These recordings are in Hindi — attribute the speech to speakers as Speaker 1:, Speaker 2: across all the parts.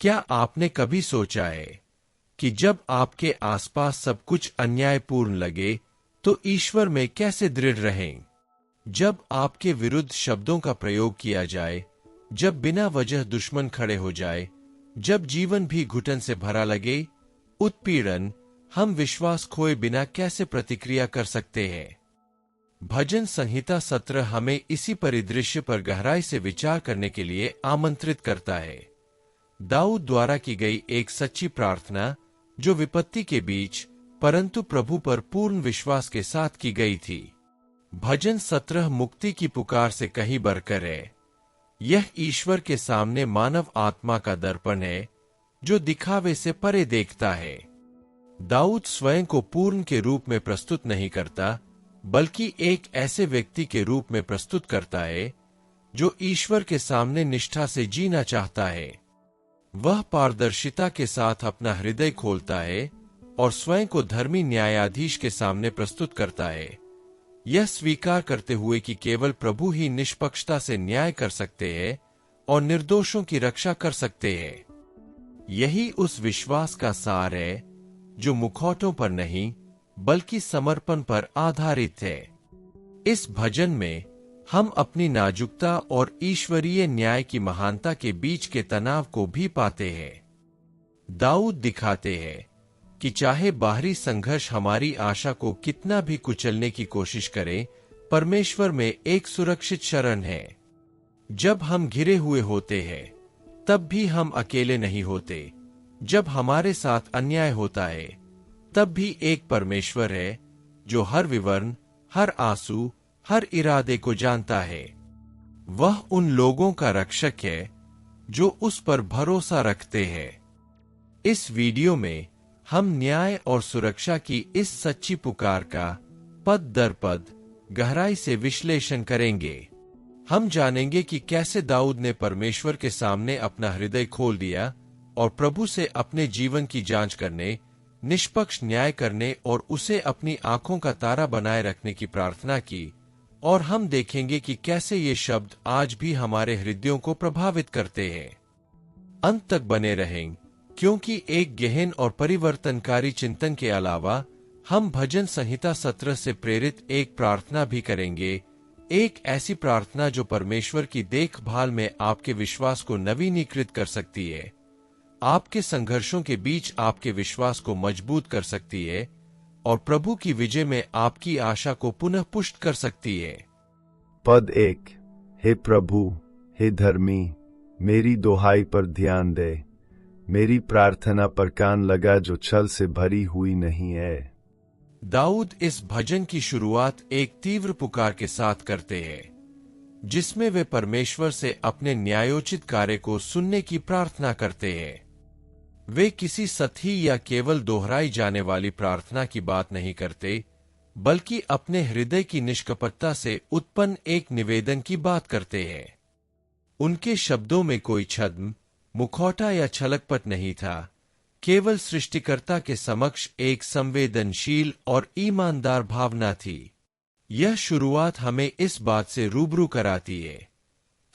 Speaker 1: क्या आपने कभी सोचा है कि जब आपके आसपास सब कुछ अन्यायपूर्ण लगे तो ईश्वर में कैसे दृढ़ रहें? जब आपके विरुद्ध शब्दों का प्रयोग किया जाए, जब बिना वजह दुश्मन खड़े हो जाए, जब जीवन भी घुटन से भरा लगे, उत्पीड़न, हम विश्वास खोए बिना कैसे प्रतिक्रिया कर सकते हैं? भजन संहिता 17 हमें इसी परिदृश्य पर गहराई से विचार करने के लिए आमंत्रित करता है। दाऊद द्वारा की गई एक सच्ची प्रार्थना जो विपत्ति के बीच परंतु प्रभु पर पूर्ण विश्वास के साथ की गई थी। भजन 17 मुक्ति की पुकार से कहीं बढ़कर है। यह ईश्वर के सामने मानव आत्मा का दर्पण है जो दिखावे से परे देखता है। दाऊद स्वयं को पूर्ण के रूप में प्रस्तुत नहीं करता, बल्कि एक ऐसे व्यक्ति के रूप में प्रस्तुत करता है जो ईश्वर के सामने निष्ठा से जीना चाहता है। वह पारदर्शिता के साथ अपना हृदय खोलता है और स्वयं को धर्मी न्यायाधीश के सामने प्रस्तुत करता है, यह स्वीकार करते हुए कि केवल प्रभु ही निष्पक्षता से न्याय कर सकते हैं और निर्दोषों की रक्षा कर सकते हैं। यही उस विश्वास का सार है जो मुखौटों पर नहीं बल्कि समर्पण पर आधारित है। इस भजन में हम अपनी नाजुकता और ईश्वरीय न्याय की महानता के बीच के तनाव को भी पाते हैं। दाऊद दिखाते हैं कि चाहे बाहरी संघर्ष हमारी आशा को कितना भी कुचलने की कोशिश करे, परमेश्वर में एक सुरक्षित शरण है। जब हम घिरे हुए होते हैं, तब भी हम अकेले नहीं होते। जब हमारे साथ अन्याय होता है, तब भी एक परमेश्वर है जो हर विवरण, हर आंसू, हर इरादे को जानता है। वह उन लोगों का रक्षक है जो उस पर भरोसा रखते हैं। इस वीडियो में हम न्याय और सुरक्षा की इस सच्ची पुकार का पद दर पद गहराई से विश्लेषण करेंगे। हम जानेंगे कि कैसे दाऊद ने परमेश्वर के सामने अपना हृदय खोल दिया और प्रभु से अपने जीवन की जांच करने, निष्पक्ष न्याय करने और उसे अपनी आंखों का तारा बनाए रखने की प्रार्थना की। और हम देखेंगे कि कैसे ये शब्द आज भी हमारे हृदयों को प्रभावित करते हैं। अंत तक बने रहें, क्योंकि एक गहन और परिवर्तनकारी चिंतन के अलावा हम भजन संहिता 17 से प्रेरित एक प्रार्थना भी करेंगे। एक ऐसी प्रार्थना जो परमेश्वर की देखभाल में आपके विश्वास को नवीनीकृत कर सकती है, आपके संघर्षों के बीच आपके विश्वास को मजबूत कर सकती है और प्रभु की विजय में आपकी आशा को पुनः पुष्ट कर सकती है।
Speaker 2: पद 1। हे प्रभु, हे धर्मी, मेरी दोहाई पर ध्यान दे। मेरी प्रार्थना पर कान लगा जो छल से भरी हुई नहीं है।
Speaker 1: दाऊद इस भजन की शुरुआत एक तीव्र पुकार के साथ करते हैं, जिसमें वे परमेश्वर से अपने न्यायोचित कार्य को सुनने की प्रार्थना करते हैं। वे किसी सतही या केवल दोहराई जाने वाली प्रार्थना की बात नहीं करते, बल्कि अपने हृदय की निष्कपटता से उत्पन्न एक निवेदन की बात करते हैं। उनके शब्दों में कोई छद्म, मुखौटा या छलकपट नहीं था, केवल सृष्टिकर्ता के समक्ष एक संवेदनशील और ईमानदार भावना थी। यह शुरुआत हमें इस बात से रूबरू कराती है,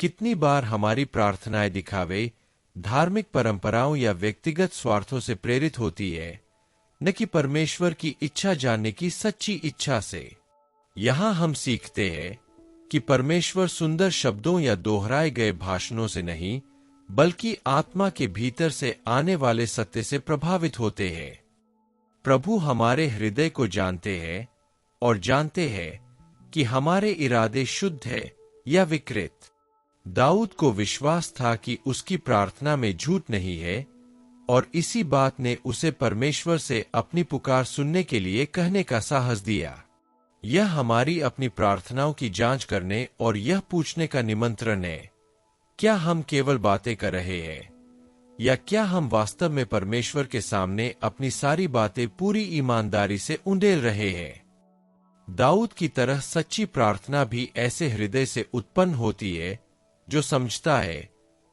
Speaker 1: कितनी बार हमारी प्रार्थनाएं दिखावे, धार्मिक परंपराओं या व्यक्तिगत स्वार्थों से प्रेरित होती है, न कि परमेश्वर की इच्छा जानने की सच्ची इच्छा से। यहां हम सीखते हैं कि परमेश्वर सुंदर शब्दों या दोहराए गए भाषणों से नहीं, बल्कि आत्मा के भीतर से आने वाले सत्य से प्रभावित होते हैं। प्रभु हमारे हृदय को जानते हैं और जानते हैं कि हमारे इरादे शुद्ध है या विकृत। दाऊद को विश्वास था कि उसकी प्रार्थना में झूठ नहीं है और इसी बात ने उसे परमेश्वर से अपनी पुकार सुनने के लिए कहने का साहस दिया। यह हमारी अपनी प्रार्थनाओं की जांच करने और यह पूछने का निमंत्रण है, क्या हम केवल बातें कर रहे हैं या क्या हम वास्तव में परमेश्वर के सामने अपनी सारी बातें पूरी ईमानदारी से उंडेल रहे हैं। दाऊद की तरह सच्ची प्रार्थना भी ऐसे हृदय से उत्पन्न होती है जो समझता है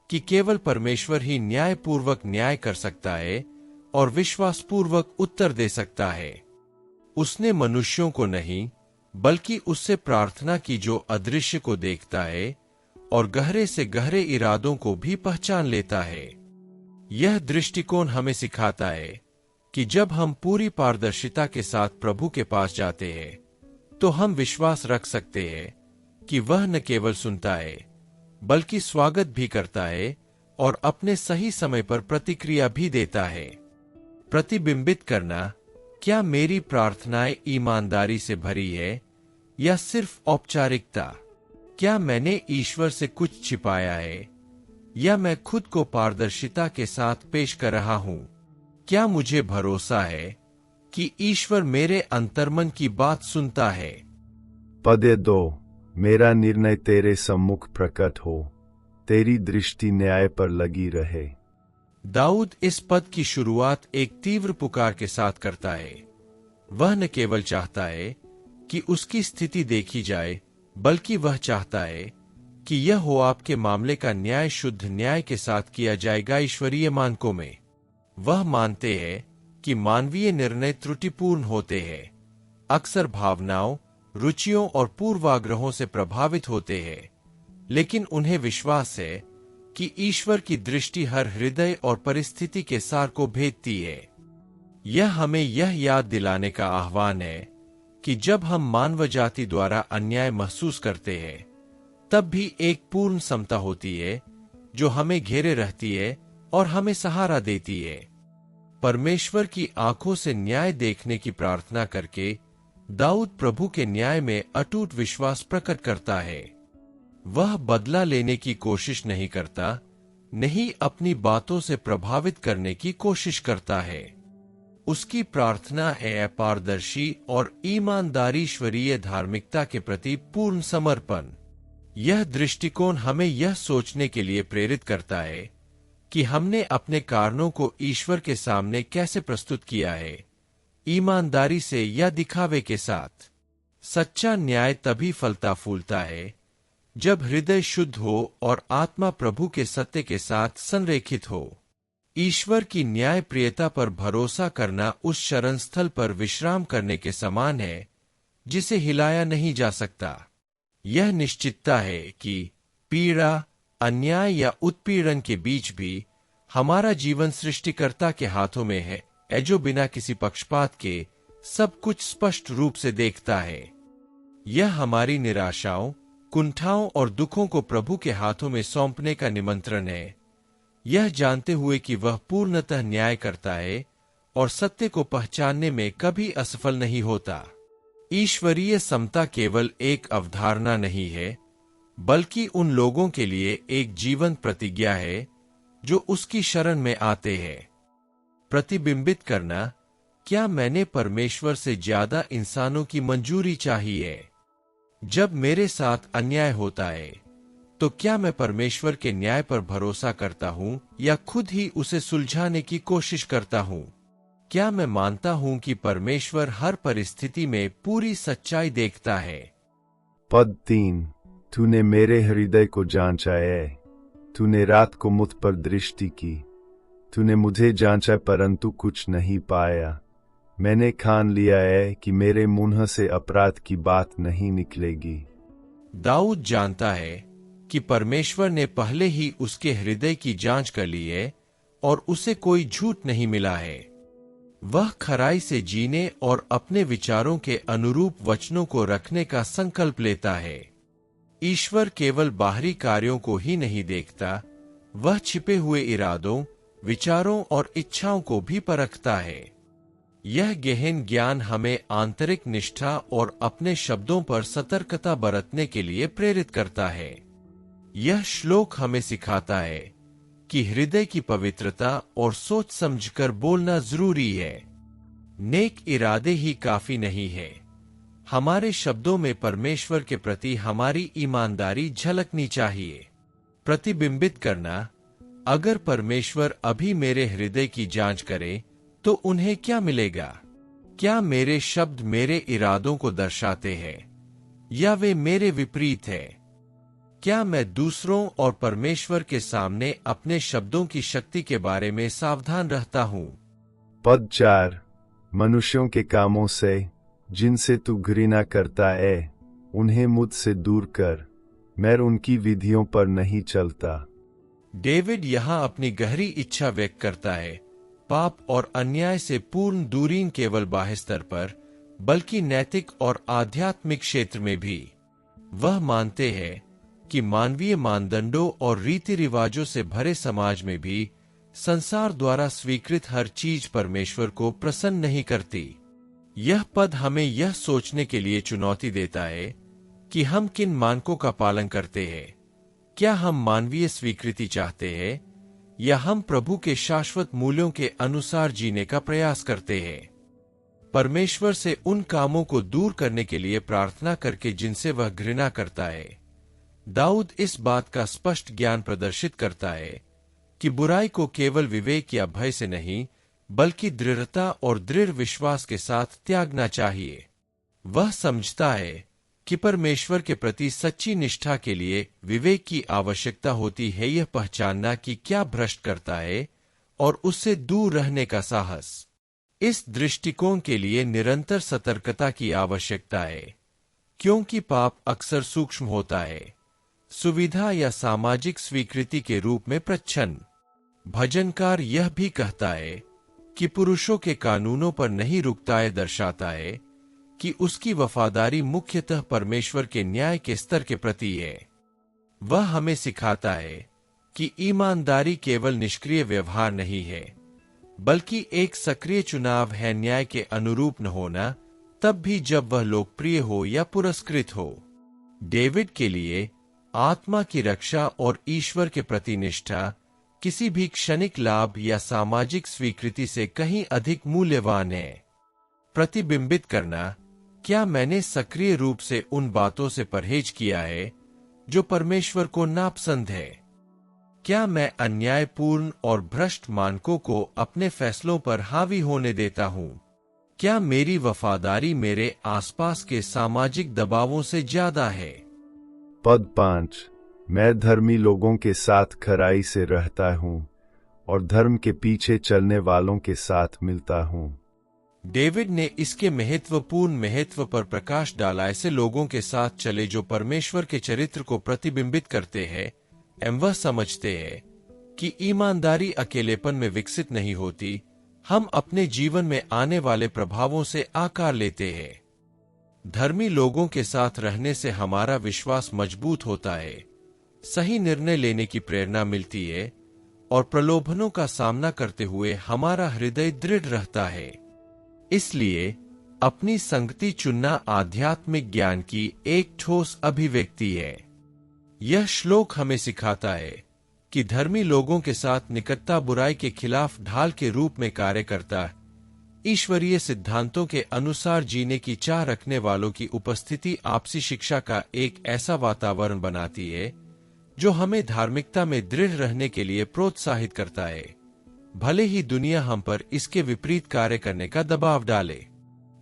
Speaker 1: कि केवल परमेश्वर ही न्यायपूर्वक न्याय कर सकता है और विश्वासपूर्वक उत्तर दे सकता है। उसने मनुष्यों को नहीं, बल्कि उससे प्रार्थना की जो अदृश्य को देखता है और गहरे से गहरे इरादों को भी पहचान लेता है। यह दृष्टिकोण हमें सिखाता है कि जब हम पूरी पारदर्शिता के साथ प्रभु के पास जाते हैं तो हम विश्वास रख सकते हैं कि वह न केवल सुनता है बल्कि स्वागत भी करता है और अपने सही समय पर प्रतिक्रिया भी देता है। प्रतिबिंबित करना, क्या मेरी प्रार्थनाएं ईमानदारी से भरी है या सिर्फ औपचारिकता? क्या मैंने ईश्वर से कुछ छिपाया है या मैं खुद को पारदर्शिता के साथ पेश कर रहा हूं? क्या मुझे भरोसा है कि ईश्वर मेरे अंतर्मन की बात सुनता है?
Speaker 2: पद 2, मेरा निर्णय तेरे सम्मुख प्रकट हो, तेरी दृष्टि न्याय पर लगी रहे।
Speaker 1: दाऊद इस पद की शुरुआत एक तीव्र पुकार के साथ करता है। वह न केवल चाहता है कि उसकी स्थिति देखी जाए, बल्कि वह चाहता है कि यह हो आपके मामले का न्याय शुद्ध न्याय के साथ किया जाएगा ईश्वरीय मानकों में। वह मानते हैं कि मानवीय निर्णय त्रुटिपूर्ण होते हैं, अक्सर भावनाओं, रुचियों और पूर्वाग्रहों से प्रभावित होते हैं, लेकिन उन्हें विश्वास है कि ईश्वर की दृष्टि हर हृदय और परिस्थिति के सार को भेदती है। यह हमें यह याद दिलाने का आह्वान है कि जब हम मानव जाति द्वारा अन्याय महसूस करते हैं, तब भी एक पूर्ण समता होती है जो हमें घेरे रहती है और हमें सहारा देती है। परमेश्वर की आंखों से न्याय देखने की प्रार्थना करके दाऊद प्रभु के न्याय में अटूट विश्वास प्रकट करता है। वह बदला लेने की कोशिश नहीं करता, नहीं अपनी बातों से प्रभावित करने की कोशिश करता है। उसकी प्रार्थना है पारदर्शी और ईमानदारी ईश्वरीय धार्मिकता के प्रति पूर्ण समर्पण। यह दृष्टिकोण हमें यह सोचने के लिए प्रेरित करता है कि हमने अपने कारणों को ईश्वर के सामने कैसे प्रस्तुत किया है, ईमानदारी से या दिखावे के साथ। सच्चा न्याय तभी फलता फूलता है जब हृदय शुद्ध हो और आत्मा प्रभु के सत्य के साथ संरेखित हो। ईश्वर की न्याय प्रियता पर भरोसा करना उस शरण स्थल पर विश्राम करने के समान है जिसे हिलाया नहीं जा सकता। यह निश्चितता है कि पीड़ा, अन्याय या उत्पीड़न के बीच भी हमारा जीवन सृष्टिकर्ता के हाथों में है, जो बिना किसी पक्षपात के सब कुछ स्पष्ट रूप से देखता है। यह हमारी निराशाओं, कुंठाओं और दुखों को प्रभु के हाथों में सौंपने का निमंत्रण है, यह जानते हुए कि वह पूर्णतः न्याय करता है और सत्य को पहचानने में कभी असफल नहीं होता। ईश्वरीय समता केवल एक अवधारणा नहीं है, बल्कि उन लोगों के लिए एक जीवंत प्रतिज्ञा है जो उसकी शरण में आते हैं। प्रतिबिंबित करना, क्या मैंने परमेश्वर से ज्यादा इंसानों की मंजूरी चाहिए? जब मेरे साथ अन्याय होता है तो क्या मैं परमेश्वर के न्याय पर भरोसा करता हूं या खुद ही उसे सुलझाने की कोशिश करता हूं? क्या मैं मानता हूं कि परमेश्वर हर परिस्थिति में पूरी सच्चाई देखता है?
Speaker 2: पद 3, तूने मेरे हृदय को जांचा है, तूने रात को मुझ पर दृष्टि की, तूने मुझे जांचा परंतु कुछ नहीं पाया। मैंने ठान लिया है कि मेरे मुंह से अपराध की बात नहीं निकलेगी।
Speaker 1: दाऊद जानता है कि परमेश्वर ने पहले ही उसके हृदय की जांच कर ली है और उसे कोई झूठ नहीं मिला है। वह खराई से जीने और अपने विचारों के अनुरूप वचनों को रखने का संकल्प लेता है। ईश्वर केवल बाहरी कार्यों को ही नहीं देखता, वह छिपे हुए इरादों, विचारों और इच्छाओं को भी परखता है। यह गहन ज्ञान हमें आंतरिक निष्ठा और अपने शब्दों पर सतर्कता बरतने के लिए प्रेरित करता है। यह श्लोक हमें सिखाता है कि हृदय की पवित्रता और सोच समझकर बोलना जरूरी है। नेक इरादे ही काफी नहीं है, हमारे शब्दों में परमेश्वर के प्रति हमारी ईमानदारी झलकनी चाहिए। प्रतिबिंबित करना, अगर परमेश्वर अभी मेरे हृदय की जांच करे तो उन्हें क्या मिलेगा? क्या मेरे शब्द मेरे इरादों को दर्शाते हैं या वे मेरे विपरीत है? क्या मैं दूसरों और परमेश्वर के सामने अपने शब्दों की शक्ति के बारे में सावधान रहता हूं?
Speaker 2: पद 4, मनुष्यों के कामों से जिनसे तू घृणा करता है, उन्हें मुझसे दूर कर, मैं उनकी विधियों पर नहीं चलता।
Speaker 1: डेविड यहां अपनी गहरी इच्छा व्यक्त करता है, पाप और अन्याय से पूर्ण दूरी केवल बाह्य स्तर पर, बल्कि नैतिक और आध्यात्मिक क्षेत्र में भी। वह मानते हैं कि मानवीय मानदंडों और रीति रिवाजों से भरे समाज में भी संसार द्वारा स्वीकृत हर चीज परमेश्वर को प्रसन्न नहीं करती। यह पद हमें यह सोचने के लिए चुनौती देता है कि हम किन मानकों का पालन करते हैं। क्या हम मानवीय स्वीकृति चाहते हैं या हम प्रभु के शाश्वत मूल्यों के अनुसार जीने का प्रयास करते हैं? परमेश्वर से उन कामों को दूर करने के लिए प्रार्थना करके जिनसे वह घृणा करता है। दाऊद इस बात का स्पष्ट ज्ञान प्रदर्शित करता है कि बुराई को केवल विवेक या भय से नहीं, बल्कि दृढ़ता और दृढ़ विश्वास के साथ त्यागना चाहिए। वह समझता है कि परमेश्वर के प्रति सच्ची निष्ठा के लिए विवेक की आवश्यकता होती है, यह पहचानना कि क्या भ्रष्ट करता है और उससे दूर रहने का साहस। इस दृष्टिकोण के लिए निरंतर सतर्कता की आवश्यकता है, क्योंकि पाप अक्सर सूक्ष्म होता है, सुविधा या सामाजिक स्वीकृति के रूप में प्रच्छन्न। भजनकार यह भी कहता है कि पुरुषों के कानूनों पर नहीं रुकता है, दर्शाता है कि उसकी वफादारी मुख्यतः परमेश्वर के न्याय के स्तर के प्रति है। वह हमें सिखाता है कि ईमानदारी केवल निष्क्रिय व्यवहार नहीं है, बल्कि एक सक्रिय चुनाव है, न्याय के अनुरूप न होना, तब भी जब वह लोकप्रिय हो या पुरस्कृत हो। डेविड के लिए आत्मा की रक्षा और ईश्वर के प्रति निष्ठा किसी भी क्षणिक लाभ या सामाजिक स्वीकृति से कहीं अधिक मूल्यवान है। प्रतिबिंबित करना, क्या मैंने सक्रिय रूप से उन बातों से परहेज किया है जो परमेश्वर को नापसंद है? क्या मैं अन्यायपूर्ण और भ्रष्ट मानकों को अपने फैसलों पर हावी होने देता हूं? क्या मेरी वफादारी मेरे आसपास के सामाजिक दबावों से ज्यादा है?
Speaker 2: पद 5, मैं धर्मी लोगों के साथ खराई से रहता हूं और धर्म के पीछे चलने वालों के साथ मिलता हूं।
Speaker 1: डेविड ने इसके महत्वपूर्ण महत्व पर प्रकाश डाला। ऐसे लोगों के साथ चले जो परमेश्वर के चरित्र को प्रतिबिंबित करते हैं एवं वह समझते हैं कि ईमानदारी अकेलेपन में विकसित नहीं होती, हम अपने जीवन में आने वाले प्रभावों से आकार लेते हैं। धर्मी लोगों के साथ रहने से हमारा विश्वास मजबूत होता है, सही निर्णय लेने की प्रेरणा मिलती है और प्रलोभनों का सामना करते हुए हमारा हृदय दृढ़ रहता है। इसलिए अपनी संगति चुनना आध्यात्मिक ज्ञान की एक ठोस अभिव्यक्ति है। यह श्लोक हमें सिखाता है कि धर्मी लोगों के साथ निकटता बुराई के खिलाफ ढाल के रूप में कार्य करता है। ईश्वरीय सिद्धांतों के अनुसार जीने की चाह रखने वालों की उपस्थिति आपसी शिक्षा का एक ऐसा वातावरण बनाती है जो हमें धार्मिकता में दृढ़ रहने के लिए प्रोत्साहित करता है, भले ही दुनिया हम पर इसके विपरीत कार्य करने का दबाव डाले।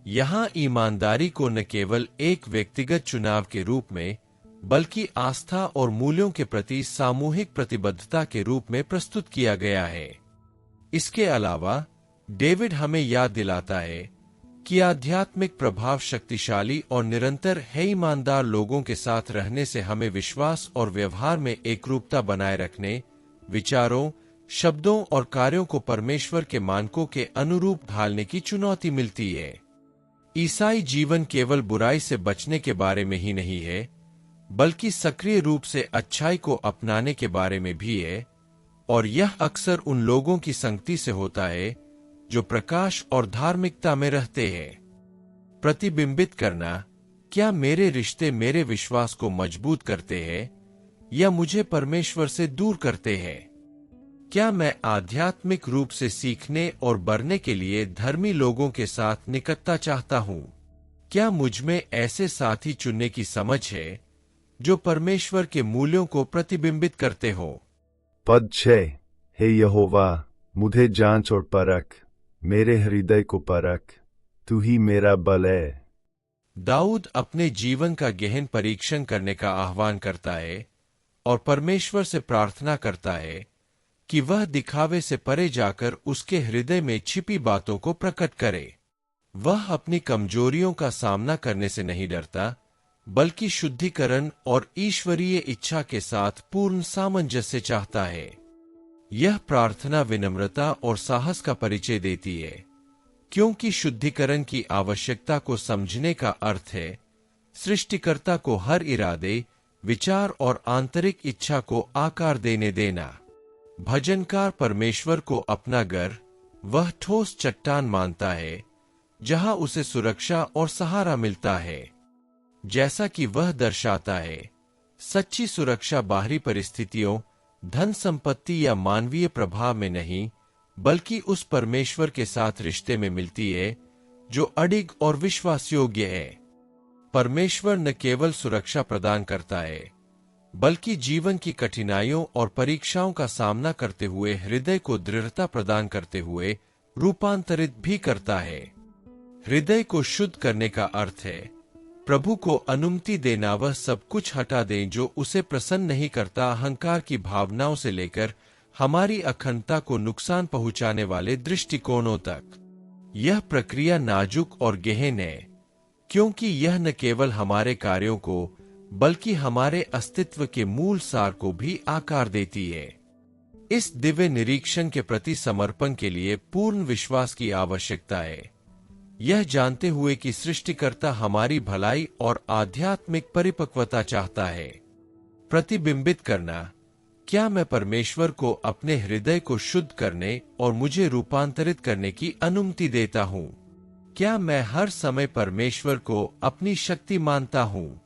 Speaker 1: यहाँ ईमानदारी को न केवल एक व्यक्तिगत चुनाव के रूप में, बल्कि आस्था और मूल्यों के प्रति सामूहिक प्रतिबद्धता के रूप में प्रस्तुत किया गया है। इसके अलावा डेविड हमें याद दिलाता है कि आध्यात्मिक प्रभाव शक्तिशाली और निरंतर है। ईमानदार लोगों के साथ रहने से हमें विश्वास और व्यवहार में एकरूपता बनाए रखने, विचारों, शब्दों और कार्यों को परमेश्वर के मानकों के अनुरूप ढालने की चुनौती मिलती है। ईसाई जीवन केवल बुराई से बचने के बारे में ही नहीं है, बल्कि सक्रिय रूप से अच्छाई को अपनाने के बारे में भी है, और यह अक्सर उन लोगों की संगति से होता है जो प्रकाश और धार्मिकता में रहते हैं। प्रतिबिंबित करना, क्या मेरे रिश्ते मेरे विश्वास को मजबूत करते हैं या मुझे परमेश्वर से दूर करते हैं? क्या मैं आध्यात्मिक रूप से सीखने और बढ़ने के लिए धर्मी लोगों के साथ निकटता चाहता हूं? क्या मुझ में ऐसे साथी चुनने की समझ है जो परमेश्वर के मूल्यों को प्रतिबिंबित करते हो?
Speaker 2: पद 6, हे यहोवा, मुझे जांच और परख, मेरे हृदय को परख, तू ही मेरा बल है।
Speaker 1: दाऊद अपने जीवन का गहन परीक्षण करने का आह्वान करता है और परमेश्वर से प्रार्थना करता है कि वह दिखावे से परे जाकर उसके हृदय में छिपी बातों को प्रकट करे। वह अपनी कमजोरियों का सामना करने से नहीं डरता, बल्कि शुद्धिकरण और ईश्वरीय इच्छा के साथ पूर्ण सामंजस्य चाहता है। यह प्रार्थना विनम्रता और साहस का परिचय देती है, क्योंकि शुद्धिकरण की आवश्यकता को समझने का अर्थ है सृष्टिकर्ता को हर इरादे, विचार और आंतरिक इच्छा को आकार देने देना। भजनकार परमेश्वर को अपना घर, वह ठोस चट्टान मानता है जहां उसे सुरक्षा और सहारा मिलता है। जैसा कि वह दर्शाता है, सच्ची सुरक्षा बाहरी परिस्थितियों, धन संपत्ति या मानवीय प्रभाव में नहीं, बल्कि उस परमेश्वर के साथ रिश्ते में मिलती है जो अडिग और विश्वासयोग्य है। परमेश्वर न केवल सुरक्षा प्रदान करता है, बल्कि जीवन की कठिनाइयों और परीक्षाओं का सामना करते हुए हृदय को दृढ़ता प्रदान करते हुए रूपांतरित भी करता है। हृदय को शुद्ध करने का अर्थ है प्रभु को अनुमति देना, वह सब कुछ हटा दें जो उसे प्रसन्न नहीं करता, अहंकार की भावनाओं से लेकर हमारी अखंडता को नुकसान पहुंचाने वाले दृष्टिकोणों तक। यह प्रक्रिया नाजुक और गहन है, क्योंकि यह न केवल हमारे कार्यों को बल्कि हमारे अस्तित्व के मूल सार को भी आकार देती है। इस दिव्य निरीक्षण के प्रति समर्पण के लिए पूर्ण विश्वास की आवश्यकता है, यह जानते हुए कि सृष्टिकर्ता हमारी भलाई और आध्यात्मिक परिपक्वता चाहता है। प्रतिबिंबित करना, क्या मैं परमेश्वर को अपने हृदय को शुद्ध करने और मुझे रूपांतरित करने की अनुमति देता हूँ? क्या मैं हर समय परमेश्वर को अपनी शक्ति मानता हूँ?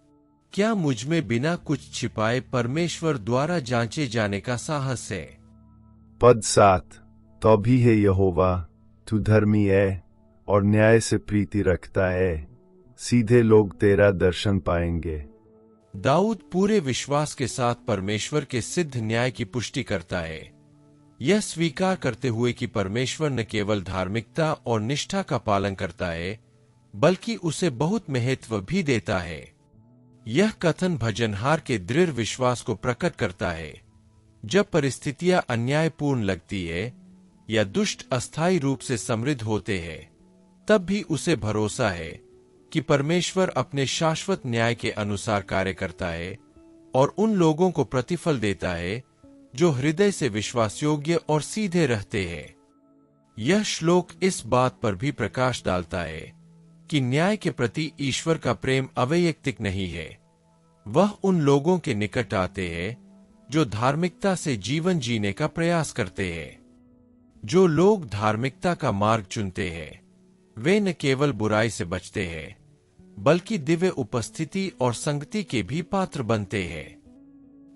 Speaker 1: क्या मुझ में बिना कुछ छिपाए परमेश्वर द्वारा जांचे जाने का साहस है?
Speaker 2: पद 7। तो भी है यहोवा, तू धर्मी है और न्याय से प्रीति रखता है, सीधे लोग तेरा दर्शन पाएंगे।
Speaker 1: दाऊद पूरे विश्वास के साथ परमेश्वर के सिद्ध न्याय की पुष्टि करता है, यह स्वीकार करते हुए कि परमेश्वर न केवल धार्मिकता और निष्ठा का पालन करता है, बल्कि उसे बहुत महत्व भी देता है। यह कथन भजनहार के दृढ़ विश्वास को प्रकट करता है। जब परिस्थितियां अन्यायपूर्ण लगती है या दुष्ट अस्थायी रूप से समृद्ध होते हैं, तब भी उसे भरोसा है कि परमेश्वर अपने शाश्वत न्याय के अनुसार कार्य करता है और उन लोगों को प्रतिफल देता है जो हृदय से विश्वासयोग्य और सीधे रहते हैं। यह श्लोक इस बात पर भी प्रकाश डालता है कि न्याय के प्रति ईश्वर का प्रेम अवैयक्तिक नहीं है। वह उन लोगों के निकट आते हैं जो धार्मिकता से जीवन जीने का प्रयास करते हैं। जो लोग धार्मिकता का मार्ग चुनते हैं, वे न केवल बुराई से बचते हैं, बल्कि दिव्य उपस्थिति और संगति के भी पात्र बनते हैं।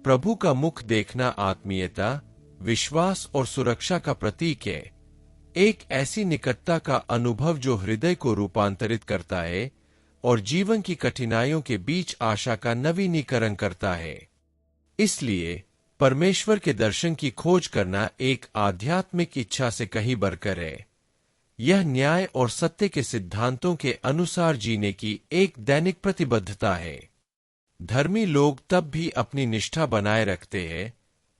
Speaker 1: प्रभु का मुख देखना आत्मीयता, विश्वास और सुरक्षा का प्रतीक है, एक ऐसी निकटता का अनुभव जो हृदय को रूपांतरित करता है और जीवन की कठिनाइयों के बीच आशा का नवीनीकरण करता है। इसलिए परमेश्वर के दर्शन की खोज करना एक आध्यात्मिक इच्छा से कहीं बढ़कर है। यह न्याय और सत्य के सिद्धांतों के अनुसार जीने की एक दैनिक प्रतिबद्धता है। धर्मी लोग तब भी अपनी निष्ठा बनाए रखते हैं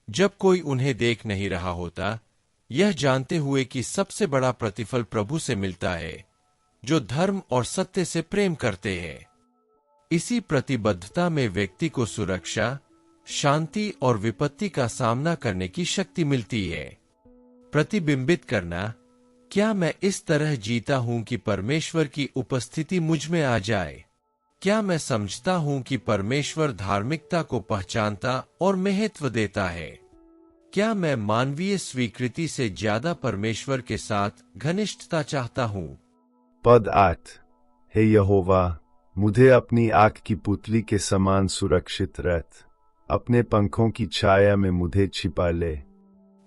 Speaker 1: जब कोई उन्हें देख नहीं रहा होता, यह जानते हुए कि सबसे बड़ा प्रतिफल प्रभु से मिलता है जो धर्म और सत्य से प्रेम करते हैं। इसी प्रतिबद्धता में व्यक्ति को सुरक्षा, शांति और विपत्ति का सामना करने की शक्ति मिलती है। प्रतिबिंबित करना, क्या मैं इस तरह जीता हूं कि परमेश्वर की उपस्थिति मुझ में आ जाए? क्या मैं समझता हूं कि परमेश्वर धार्मिकता को पहचानता और महत्व देता है? क्या मैं मानवीय स्वीकृति से ज्यादा परमेश्वर के साथ घनिष्ठता चाहता हूं?
Speaker 2: पद 8। हे यहोवा, मुझे अपनी आँख की पुतली के समान सुरक्षित रख, अपने पंखों की छाया में मुझे छिपा ले।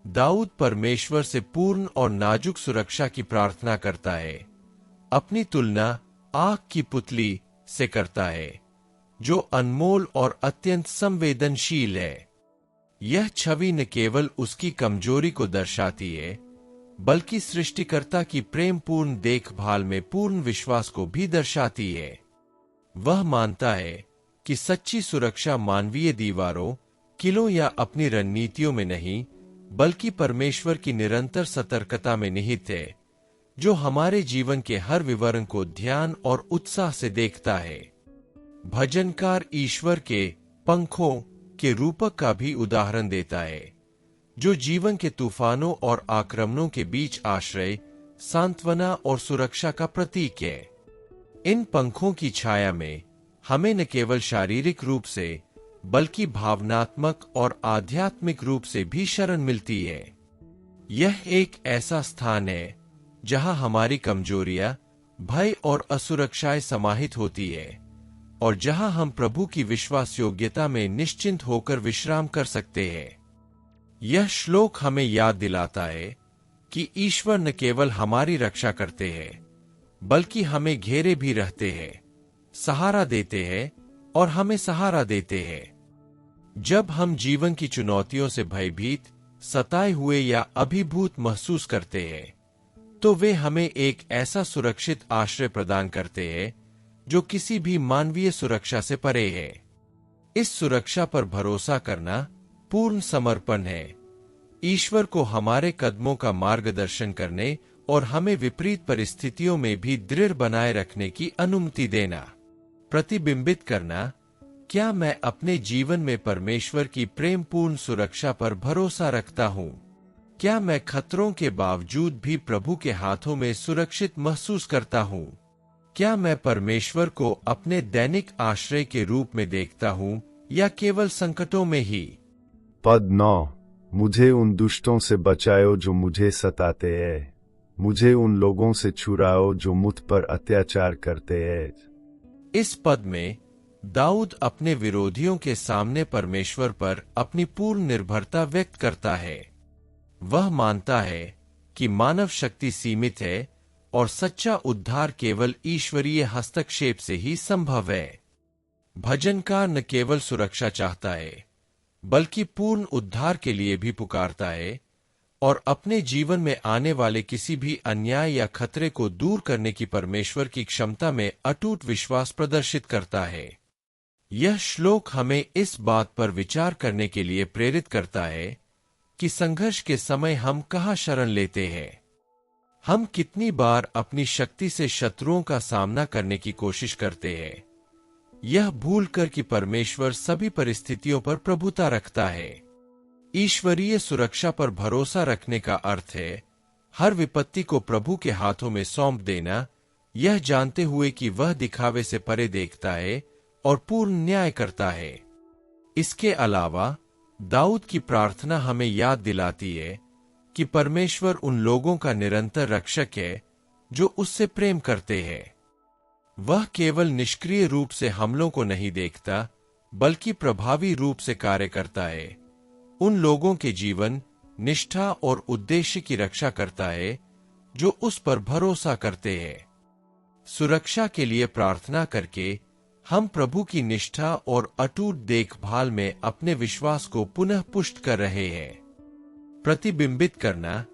Speaker 1: दाऊद परमेश्वर से पूर्ण और नाजुक सुरक्षा की प्रार्थना करता है, अपनी तुलना आँख की पुतली से करता है जो अनमोल और अत्यंत संवेदनशील है। यह छवि न केवल उसकी कमजोरी को दर्शाती है, बल्कि सृष्टिकर्ता की प्रेमपूर्ण देखभाल में पूर्ण विश्वास को भी दर्शाती है। वह मानता है कि सच्ची सुरक्षा मानवीय दीवारों, किलों या अपनी रणनीतियों में नहीं, बल्कि परमेश्वर की निरंतर सतर्कता में निहित है, जो हमारे जीवन के हर विवरण को ध्यान और उत्साह से देखता है। भजनकार ईश्वर के पंखों के रूपक का भी उदाहरण देता है, जो जीवन के तूफानों और आक्रमणों के बीच आश्रय, सांत्वना और सुरक्षा का प्रतीक है। इन पंखों की छाया में हमें न केवल शारीरिक रूप से बल्कि भावनात्मक और आध्यात्मिक रूप से भी शरण मिलती है। यह एक ऐसा स्थान है जहां हमारी कमजोरियां, भय और असुरक्षाएं समाहित होती है और जहां हम प्रभु की विश्वास योग्यता में निश्चिंत होकर विश्राम कर सकते हैं। यह श्लोक हमें याद दिलाता है कि ईश्वर न केवल हमारी रक्षा करते हैं बल्कि हमें घेरे भी रहते हैं, सहारा देते हैं और हमें सहारा देते हैं। जब हम जीवन की चुनौतियों से भयभीत, सताए हुए या अभिभूत महसूस करते हैं, तो वे हमें एक ऐसा सुरक्षित आश्रय प्रदान करते हैं जो किसी भी मानवीय सुरक्षा से परे है। इस सुरक्षा पर भरोसा करना पूर्ण समर्पण है, ईश्वर को हमारे कदमों का मार्गदर्शन करने और हमें विपरीत परिस्थितियों में भी दृढ़ बनाए रखने की अनुमति देना। प्रतिबिंबित करना, क्या मैं अपने जीवन में परमेश्वर की प्रेमपूर्ण सुरक्षा पर भरोसा रखता हूँ? क्या मैं खतरों के बावजूद भी प्रभु के हाथों में सुरक्षित महसूस करता हूँ? क्या मैं परमेश्वर को अपने दैनिक आश्रय के रूप में देखता हूँ या केवल संकटों में ही?
Speaker 2: पद 9। मुझे उन दुष्टों से बचाओ जो मुझे सताते हैं, मुझे उन लोगों से छुड़ाओ जो मुझ पर अत्याचार करते हैं।
Speaker 1: इस पद में दाऊद अपने विरोधियों के सामने परमेश्वर पर अपनी पूर्ण निर्भरता व्यक्त करता है। वह मानता है कि मानव शक्ति सीमित है और सच्चा उद्धार केवल ईश्वरीय हस्तक्षेप से ही संभव है। भजनकार न केवल सुरक्षा चाहता है बल्कि पूर्ण उद्धार के लिए भी पुकारता है और अपने जीवन में आने वाले किसी भी अन्याय या खतरे को दूर करने की परमेश्वर की क्षमता में अटूट विश्वास प्रदर्शित करता है। यह श्लोक हमें इस बात पर विचार करने के लिए प्रेरित करता है कि संघर्ष के समय हम कहाँ शरण लेते हैं। हम कितनी बार अपनी शक्ति से शत्रुओं का सामना करने की कोशिश करते हैं, यह भूलकर कि परमेश्वर सभी परिस्थितियों पर प्रभुता रखता है। ईश्वरीय सुरक्षा पर भरोसा रखने का अर्थ है हर विपत्ति को प्रभु के हाथों में सौंप देना, यह जानते हुए कि वह दिखावे से परे देखता है और पूर्ण न्याय करता है। इसके अलावा दाऊद की प्रार्थना हमें याद दिलाती है कि परमेश्वर उन लोगों का निरंतर रक्षक है जो उससे प्रेम करते हैं। वह केवल निष्क्रिय रूप से हमलों को नहीं देखता बल्कि प्रभावी रूप से कार्य करता है, उन लोगों के जीवन, निष्ठा और उद्देश्य की रक्षा करता है जो उस पर भरोसा करते हैं। सुरक्षा के लिए प्रार्थना करके हम प्रभु की निष्ठा और अटूट देखभाल में अपने विश्वास को पुनः पुष्ट कर रहे हैं। प्रतिबिंबित करना,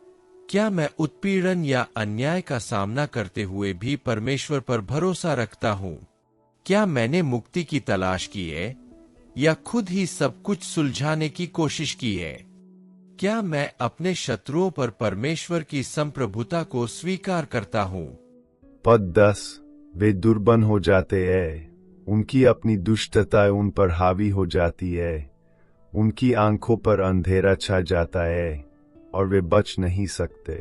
Speaker 1: क्या मैं उत्पीड़न या अन्याय का सामना करते हुए भी परमेश्वर पर भरोसा रखता हूँ? क्या मैंने मुक्ति की तलाश की है या खुद ही सब कुछ सुलझाने की कोशिश की है? क्या मैं अपने शत्रुओं पर परमेश्वर की संप्रभुता को स्वीकार करता हूँ?
Speaker 2: पद 10। वे दुर्बल हो जाते हैं, उनकी अपनी दुष्टता उन पर हावी हो जाती है, उनकी आंखों पर अंधेरा छा जाता है और वे बच नहीं सकते।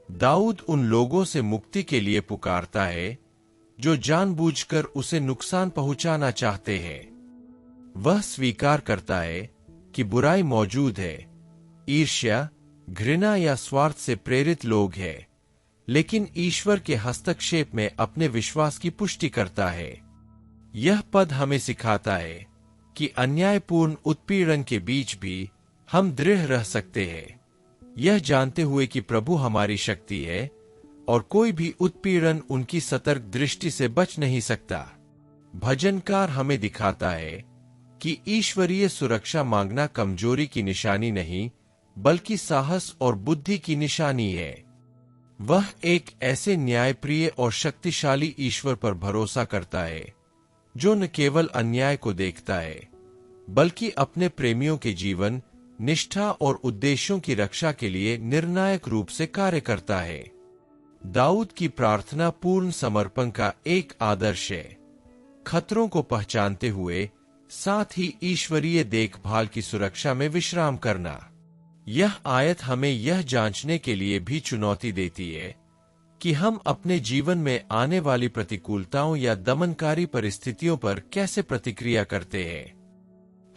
Speaker 1: दाऊद उन लोगों से मुक्ति के लिए पुकारता है जो जानबूझकर उसे नुकसान पहुंचाना चाहते हैं। वह स्वीकार करता है कि बुराई मौजूद है, ईर्ष्या, घृणा या स्वार्थ से प्रेरित लोग हैं, लेकिन ईश्वर के हस्तक्षेप में अपने विश्वास की पुष्टि करता है। यह पद हमें सिखाता है कि अन्यायपूर्ण उत्पीड़न के बीच भी हम दृढ़ रह सकते हैं, यह जानते हुए कि प्रभु हमारी शक्ति है और कोई भी उत्पीड़न उनकी सतर्क दृष्टि से बच नहीं सकता। भजनकार हमें दिखाता है कि ईश्वरीय सुरक्षा मांगना कमजोरी की निशानी नहीं बल्कि साहस और बुद्धि की निशानी है। वह एक ऐसे न्यायप्रिय और शक्तिशाली ईश्वर पर भरोसा करता है जो न केवल अन्याय को देखता है बल्कि अपने प्रेमियों के जीवन, निष्ठा और उद्देश्यों की रक्षा के लिए निर्णायक रूप से कार्य करता है। दाऊद की प्रार्थना पूर्ण समर्पण का एक आदर्श है, खतरों को पहचानते हुए साथ ही ईश्वरीय देखभाल की सुरक्षा में विश्राम करना। यह आयत हमें यह जांचने के लिए भी चुनौती देती है कि हम अपने जीवन में आने वाली प्रतिकूलताओं या दमनकारी परिस्थितियों पर कैसे प्रतिक्रिया करते हैं।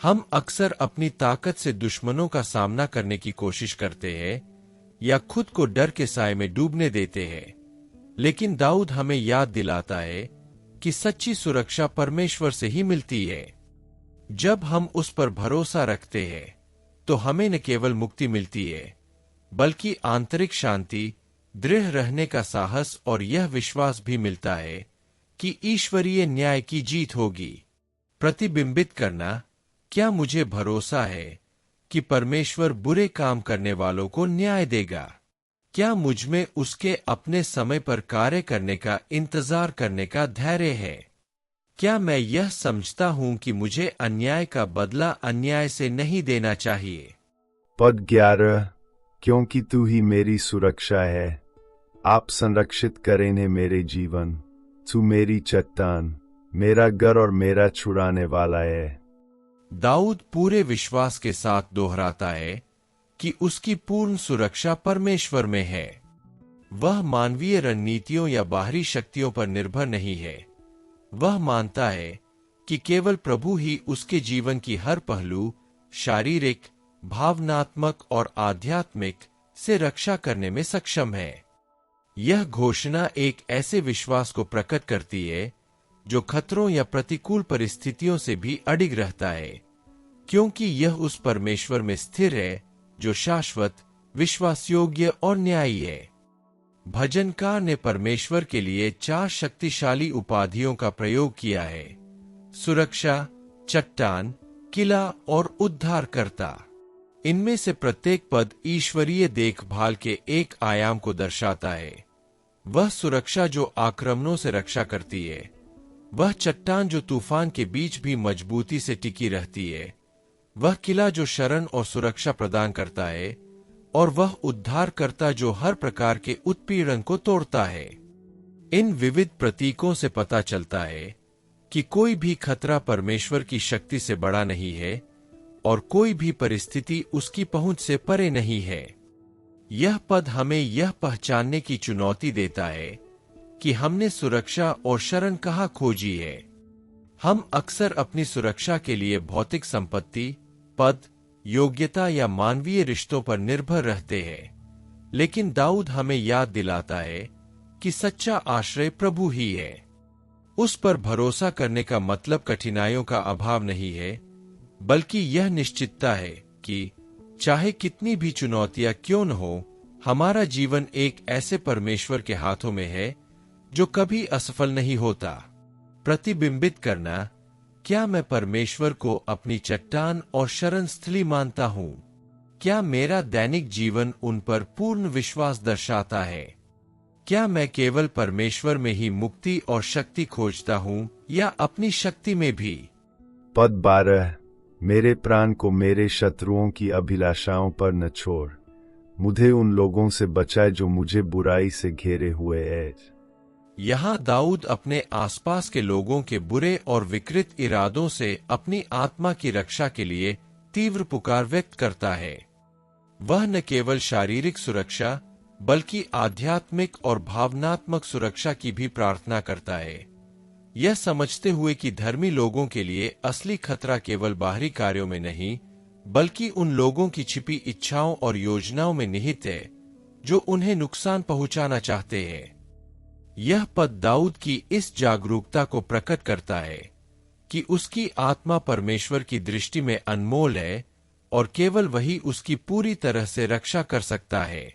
Speaker 1: हम अक्सर अपनी ताकत से दुश्मनों का सामना करने की कोशिश करते हैं या खुद को डर के साए में डूबने देते हैं, लेकिन दाऊद हमें याद दिलाता है कि सच्ची सुरक्षा परमेश्वर से ही मिलती है। जब हम उस पर भरोसा रखते हैं तो हमें न केवल मुक्ति मिलती है, बल्कि आंतरिक शांति, दृढ़ रहने का साहस और यह विश्वास भी मिलता है कि ईश्वरीय न्याय की जीत होगी। प्रतिबिंबित करना, क्या मुझे भरोसा है कि परमेश्वर बुरे काम करने वालों को न्याय देगा? क्या मुझ में उसके अपने समय पर कार्य करने का इंतजार करने का धैर्य है? क्या मैं यह समझता हूं कि मुझे अन्याय का बदला अन्याय से नहीं देना चाहिए?
Speaker 2: पद 11, क्योंकि तू ही मेरी सुरक्षा है, आप संरक्षित करेंगे मेरे जीवन। तू मेरी चट्टान, मेरा घर और मेरा छुड़ाने वाला है।
Speaker 1: दाऊद पूरे विश्वास के साथ दोहराता है कि उसकी पूर्ण सुरक्षा परमेश्वर में है। वह मानवीय रणनीतियों या बाहरी शक्तियों पर निर्भर नहीं है। वह मानता है कि केवल प्रभु ही उसके जीवन की हर पहलू, शारीरिक, भावनात्मक और आध्यात्मिक, से रक्षा करने में सक्षम है। यह घोषणा एक ऐसे विश्वास को प्रकट करती है जो खतरों या प्रतिकूल परिस्थितियों से भी अडिग रहता है, क्योंकि यह उस परमेश्वर में स्थिर है जो शाश्वत, विश्वासयोग्य और न्यायी है। भजनकार ने परमेश्वर के लिए 4 शक्तिशाली उपाधियों का प्रयोग किया है: सुरक्षा, चट्टान, किला और उद्धारकर्ता। इनमें से प्रत्येक पद ईश्वरीय देखभाल के एक आयाम को दर्शाता है। वह सुरक्षा जो आक्रमणों से रक्षा करती है, वह चट्टान जो तूफान के बीच भी मजबूती से टिकी रहती है, वह किला जो शरण और सुरक्षा प्रदान करता है, और वह उद्धारकर्ता जो हर प्रकार के उत्पीड़न को तोड़ता है। इन विविध प्रतीकों से पता चलता है कि कोई भी खतरा परमेश्वर की शक्ति से बड़ा नहीं है और कोई भी परिस्थिति उसकी पहुंच से परे नहीं है। यह पद हमें यह पहचानने की चुनौती देता है कि हमने सुरक्षा और शरण कहाँ खोजी है। हम अक्सर अपनी सुरक्षा के लिए भौतिक संपत्ति, पद, योग्यता या मानवीय रिश्तों पर निर्भर रहते हैं, लेकिन दाऊद हमें याद दिलाता है कि सच्चा आश्रय प्रभु ही है। उस पर भरोसा करने का मतलब कठिनाइयों का अभाव नहीं है, बल्कि यह निश्चितता है कि चाहे कितनी भी चुनौतियां क्यों न हो, हमारा जीवन एक ऐसे परमेश्वर के हाथों में है जो कभी असफल नहीं होता। प्रतिबिंबित करना, क्या मैं परमेश्वर को अपनी चट्टान और शरण स्थली मानता हूं? क्या मेरा दैनिक जीवन उन पर पूर्ण विश्वास दर्शाता है? क्या मैं केवल परमेश्वर में ही मुक्ति और शक्ति खोजता हूं या अपनी शक्ति में भी?
Speaker 2: पद 12, मेरे प्राण को मेरे शत्रुओं की अभिलाषाओं पर न छोड़, मुझे उन लोगों से बचाए जो मुझे बुराई से घेरे हुए हैं।
Speaker 1: यहाँ दाऊद अपने आसपास के लोगों के बुरे और विकृत इरादों से अपनी आत्मा की रक्षा के लिए तीव्र पुकार व्यक्त करता है। वह न केवल शारीरिक सुरक्षा बल्कि आध्यात्मिक और भावनात्मक सुरक्षा की भी प्रार्थना करता है, यह समझते हुए कि धर्मी लोगों के लिए असली खतरा केवल बाहरी कार्यों में नहीं, बल्कि उन लोगों की छिपी इच्छाओं और योजनाओं में निहित है जो उन्हें नुकसान पहुंचाना चाहते हैं। यह पद दाऊद की इस जागरूकता को प्रकट करता है कि उसकी आत्मा परमेश्वर की दृष्टि में अनमोल है और केवल वही उसकी पूरी तरह से रक्षा कर सकता है।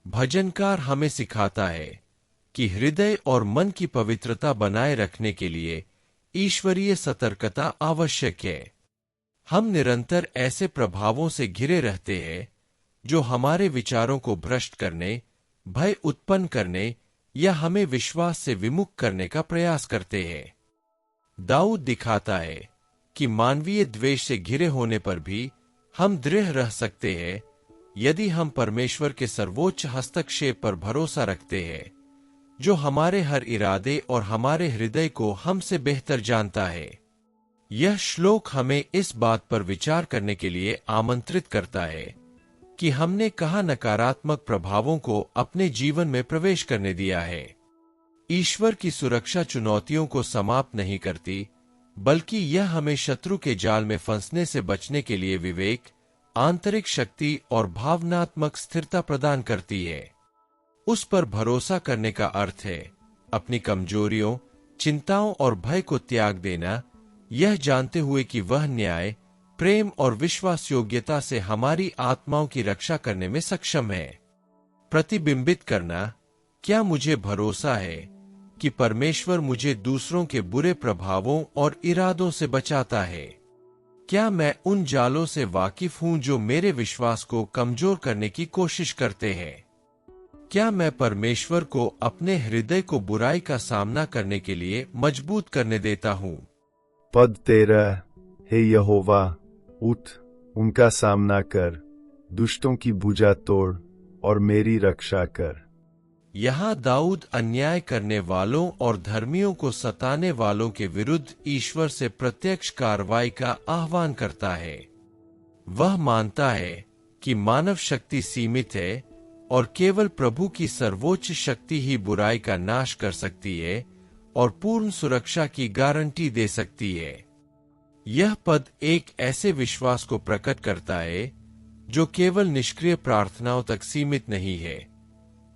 Speaker 1: भजनकार हमें सिखाता है कि हृदय और मन की पवित्रता बनाए रखने के लिए ईश्वरीय सतर्कता आवश्यक है। हम निरंतर ऐसे प्रभावों से घिरे रहते हैं जो हमारे विचारों को भ्रष्ट करने, भय उत्पन्न करने या हमें विश्वास से विमुख करने का प्रयास करते हैं। दाऊद दिखाता है कि मानवीय द्वेष से घिरे होने पर भी हम दृढ़ रह सकते हैं यदि हम परमेश्वर के सर्वोच्च हस्तक्षेप पर भरोसा रखते हैं, जो हमारे हर इरादे और हमारे हृदय को हमसे बेहतर जानता है। यह श्लोक हमें इस बात पर विचार करने के लिए आमंत्रित करता है कि हमने कहाँ नकारात्मक प्रभावों को अपने जीवन में प्रवेश करने दिया है। ईश्वर की सुरक्षा चुनौतियों को समाप्त नहीं करती, बल्कि यह हमें शत्रु के जाल में फंसने से बचने के लिए विवेक, आंतरिक शक्ति और भावनात्मक स्थिरता प्रदान करती है। उस पर भरोसा करने का अर्थ है अपनी कमजोरियों, चिंताओं और भय को त्याग देना, यह जानते हुए कि वह न्याय, प्रेम और विश्वास योग्यता से हमारी आत्माओं की रक्षा करने में सक्षम है। प्रतिबिंबित करना, क्या मुझे भरोसा है कि परमेश्वर मुझे दूसरों के बुरे प्रभावों और इरादों से बचाता है? क्या मैं उन जालों से वाकिफ हूं जो मेरे विश्वास को कमजोर करने की कोशिश करते हैं? क्या मैं परमेश्वर को अपने हृदय को बुराई का सामना करने के लिए मजबूत करने देता हूं?
Speaker 2: पद 13। हे यहोवा, उठ, उनका सामना कर, दुष्टों की भुजा तोड़ और मेरी रक्षा कर।
Speaker 1: यहाँ दाऊद अन्याय करने वालों और धर्मियों को सताने वालों के विरुद्ध ईश्वर से प्रत्यक्ष कार्रवाई का आह्वान करता है। वह मानता है कि मानव शक्ति सीमित है और केवल प्रभु की सर्वोच्च शक्ति ही बुराई का नाश कर सकती है और पूर्ण सुरक्षा की गारंटी दे सकती है। यह पद एक ऐसे विश्वास को प्रकट करता है जो केवल निष्क्रिय प्रार्थनाओं तक सीमित नहीं है।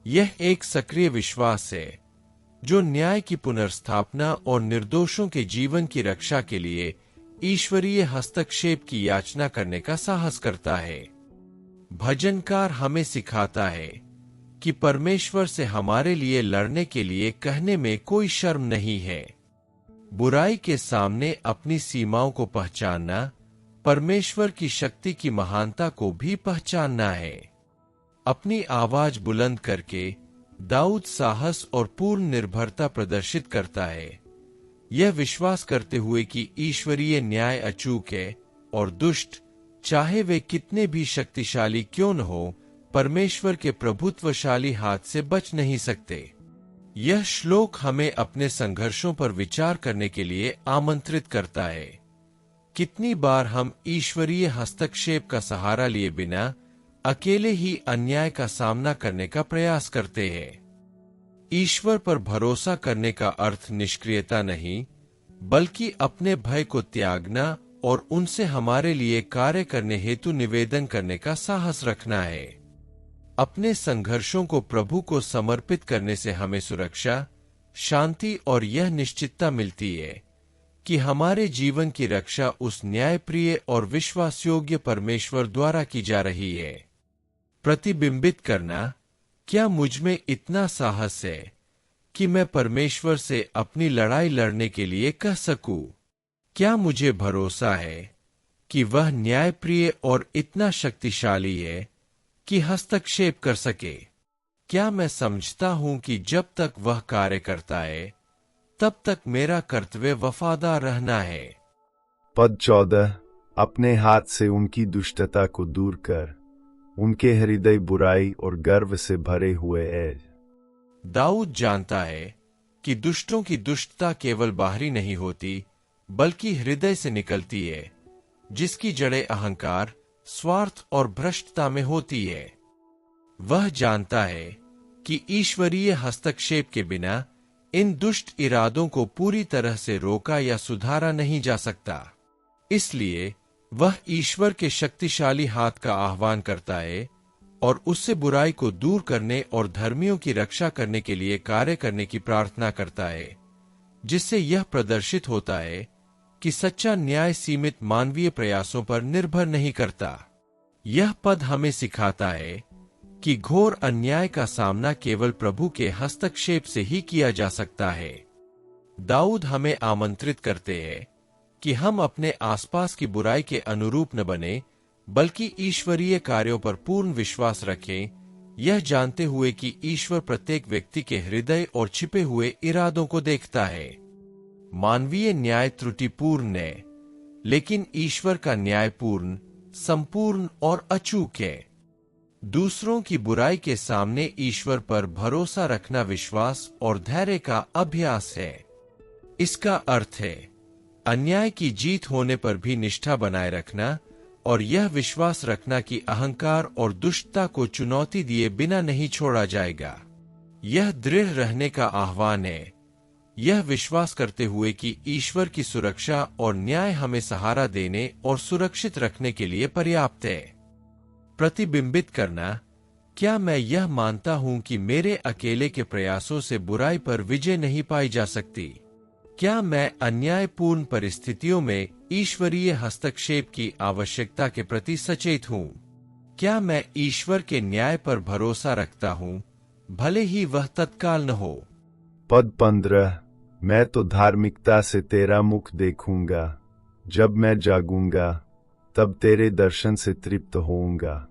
Speaker 1: यह एक सक्रिय विश्वास है जो न्याय की पुनर्स्थापना और निर्दोषों के जीवन की रक्षा के लिए ईश्वरीय हस्तक्षेप की याचना करने का साहस करता है। भजनकार हमें सिखाता है कि परमेश्वर से हमारे लिए लड़ने के लिए कहने में कोई शर्म नहीं है। बुराई के सामने अपनी सीमाओं को पहचानना, परमेश्वर की शक्ति की महानता को भी पहचानना है। अपनी आवाज बुलंद करके दाऊद साहस और पूर्ण निर्भरता प्रदर्शित करता है, यह विश्वास करते हुए कि ईश्वरीय न्याय अचूक है और दुष्ट, चाहे वे कितने भी शक्तिशाली क्यों न हो, परमेश्वर के प्रभुत्वशाली हाथ से बच नहीं सकते। यह श्लोक हमें अपने संघर्षों पर विचार करने के लिए आमंत्रित करता है। कितनी बार हम ईश्वरीय हस्तक्षेप का सहारा लिए बिना अकेले ही अन्याय का सामना करने का प्रयास करते हैं। ईश्वर पर भरोसा करने का अर्थ निष्क्रियता नहीं, बल्कि अपने भय को त्यागना और उनसे हमारे लिए कार्य करने हेतु निवेदन करने का साहस रखना है। अपने संघर्षों को प्रभु को समर्पित करने से हमें सुरक्षा, शांति और यह निश्चितता मिलती है कि हमारे जीवन की रक्षा उस न्यायप्रिय और विश्वासयोग्य परमेश्वर द्वारा की जा रही है। प्रतिबिंबित करना, क्या मुझमें इतना साहस है कि मैं परमेश्वर से अपनी लड़ाई लड़ने के लिए कह सकूं? क्या मुझे भरोसा है कि वह न्यायप्रिय और इतना शक्तिशाली है कि हस्तक्षेप कर सके? क्या मैं समझता हूं कि जब तक वह कार्य करता है, तब तक मेरा कर्तव्य वफादार रहना है?
Speaker 2: पद 14। अपने हाथ से उनकी दुष्टता को दूर कर, उनके हृदय बुराई और गर्व से भरे हुए है।
Speaker 1: दाऊद जानता है कि दुष्टों की दुष्टता केवल बाहरी नहीं होती, बल्कि हृदय से निकलती है, जिसकी जड़ें अहंकार, स्वार्थ और भ्रष्टता में होती है। वह जानता है कि ईश्वरीय हस्तक्षेप के बिना इन दुष्ट इरादों को पूरी तरह से रोका या सुधारा नहीं जा सकता। इसलिए वह ईश्वर के शक्तिशाली हाथ का आह्वान करता है और उससे बुराई को दूर करने और धर्मियों की रक्षा करने के लिए कार्य करने की प्रार्थना करता है, जिससे यह प्रदर्शित होता है कि सच्चा न्याय सीमित मानवीय प्रयासों पर निर्भर नहीं करता। यह पद हमें सिखाता है कि घोर अन्याय का सामना केवल प्रभु के हस्तक्षेप से ही किया जा सकता है। दाऊद हमें आमंत्रित करते हैं कि हम अपने आसपास की बुराई के अनुरूप न बने, बल्कि ईश्वरीय कार्यों पर पूर्ण विश्वास रखें, यह जानते हुए कि ईश्वर प्रत्येक व्यक्ति के हृदय और छिपे हुए इरादों को देखता है। मानवीय न्याय त्रुटिपूर्ण है, लेकिन ईश्वर का न्याय पूर्ण, संपूर्ण और अचूक है। दूसरों की बुराई के सामने ईश्वर पर भरोसा रखना विश्वास और धैर्य का अभ्यास है। इसका अर्थ है अन्याय की जीत होने पर भी निष्ठा बनाए रखना, और यह विश्वास रखना कि अहंकार और दुष्टता को चुनौती दिए बिना नहीं छोड़ा जाएगा। यह दृढ़ रहने का आह्वान है, यह विश्वास करते हुए कि ईश्वर की सुरक्षा और न्याय हमें सहारा देने और सुरक्षित रखने के लिए पर्याप्त है। प्रतिबिंबित करना, क्या मैं यह मानता हूं कि मेरे अकेले के प्रयासों से बुराई पर विजय नहीं पाई जा सकती? क्या मैं अन्यायपूर्ण परिस्थितियों में ईश्वरीय हस्तक्षेप की आवश्यकता के प्रति सचेत हूं? क्या मैं ईश्वर के न्याय पर भरोसा रखता हूं, भले ही वह तत्काल न हो?
Speaker 2: पद 15। मैं तो धार्मिकता से तेरा मुख देखूंगा, जब मैं जागूंगा तब तेरे दर्शन से तृप्त होऊंगा।